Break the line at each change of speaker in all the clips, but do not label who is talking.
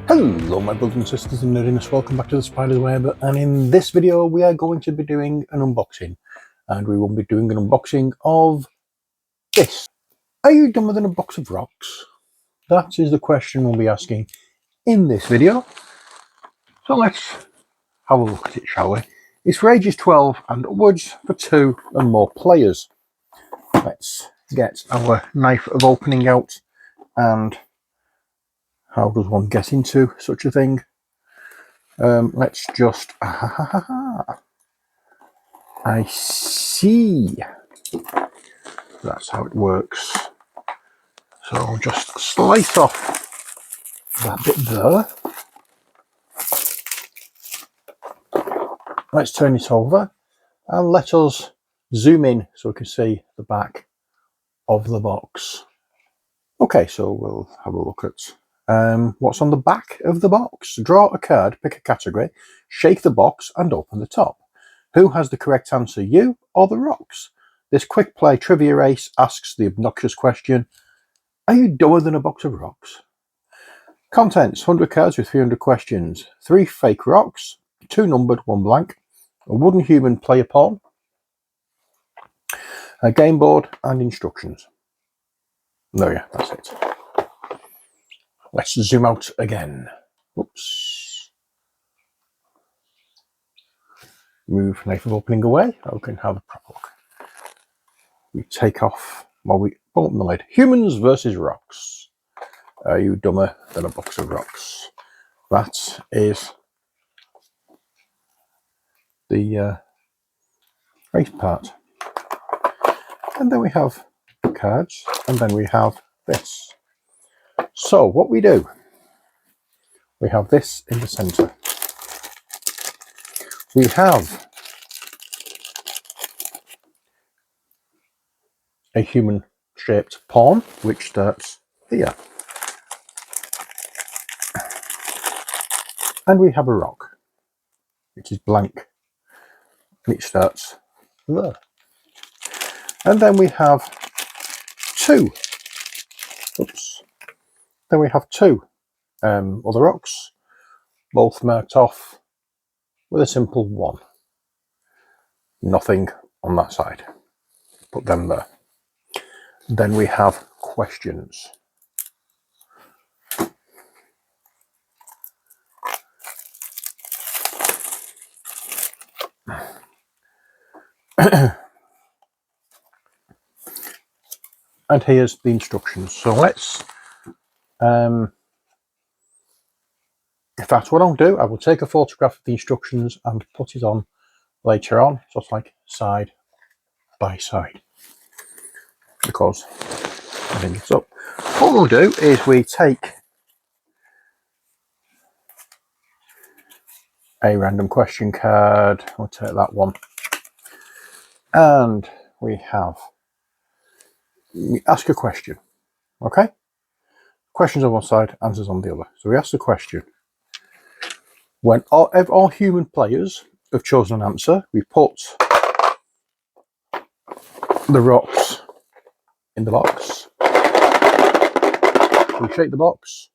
Hello my brothers and sisters in nerdiness, welcome back to the Spider's Web, and in this video we are going to be doing an unboxing, and we will be doing an unboxing of this. Are you done with an box of rocks? That is the question we'll be asking in this video. So let's have a look at it, shall we? It's for ages 12 and upwards for 2 and more players. Let's get our knife of opening out, and how does one get into such a thing? Let's just... I see. That's how it works. So I'll just slice off that bit there. Let's turn it over and let us zoom in so we can see the back of the box. Okay, so we'll have a look at what's on the back of the box. Draw a card, pick a category, shake the box and open the top. Who has the correct answer, you or the rocks? This quick play trivia race asks the obnoxious question, are you dumber than a box of rocks? Contents, 100 cards with 300 questions, 3 fake rocks, 2 numbered, 1 blank, a wooden human player pawn, a game board and instructions. There, yeah, that's it. Let's zoom out again. Oops. Move knife of opening away. We can have a proper look. We take off, well, we open the lid. Humans versus rocks. Are you dumber than a box of rocks? That is the race part. And then we have cards, and then we have this. So what we do, we have this in the center. We have a human shaped pawn, which starts here. And we have a rock, which is blank, and it starts there. And then we have two, then we have two other rocks, both marked off with a simple 1. Nothing on that side. Put them there. Then we have questions. And here's the instructions. So let's, if that's what I'll do, I will take a photograph of the instructions and put it on later on. So it's like side by side, because I think it's up. What we'll do is we take a random question card. We'll take that one. And we ask a question. Okay? Questions on one side, answers on the other. So we ask the question. When all human players have chosen an answer, we put the rocks in the box. We shake the box.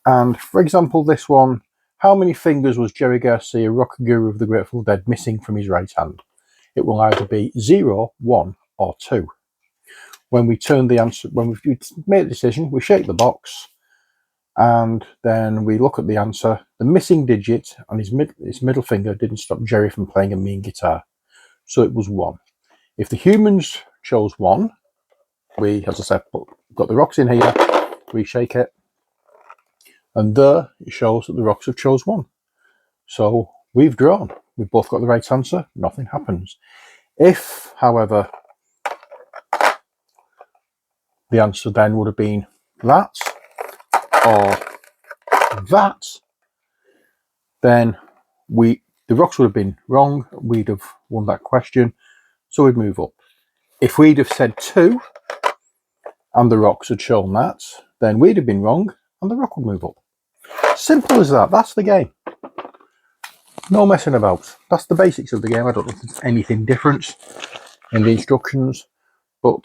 And for example, this one, how many fingers was Jerry Garcia, rock guru of the Grateful Dead, missing from his right hand? It will either be 0, 1, or 2. When we turn the answer, when we've made a decision, we shake the box, and then we look at the answer. The missing digit on his middle finger didn't stop Jerry from playing a mean guitar, so it was 1. If the humans chose 1, we, as I said, got the rocks in here, we shake it, and there it shows that the rocks have chose 1. So we've drawn. We've both got the right answer. Nothing happens. If, however, the answer then would have been that or that, then the rocks would have been wrong. We'd have won that question, so we'd move up. If we'd have said 2 and the rocks had shown that, then we'd have been wrong and the rock would move up. Simple as that. That's the game. No messing about. That's the basics of the game. I don't know if there's anything different in the instructions, but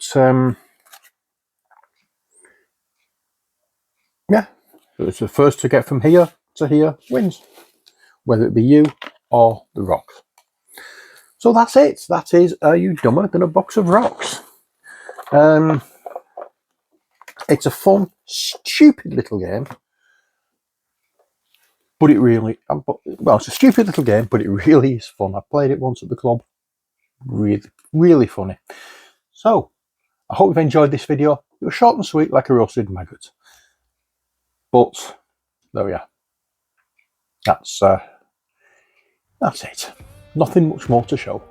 yeah, It's the first to get from here to here wins, whether it be you or the rocks. So that's it. That is Are You Dumber Than a Box of Rocks? It's a fun, stupid little game, but it really, well, it's a stupid little game, but it really is fun. I played it once at the club. Really, really funny. So, I hope you've enjoyed this video. It was short and sweet like a roasted maggot. But, there we are. That's it. Nothing much more to show.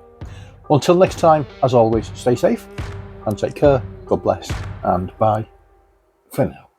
Until next time, as always, stay safe and take care. God bless and bye for now.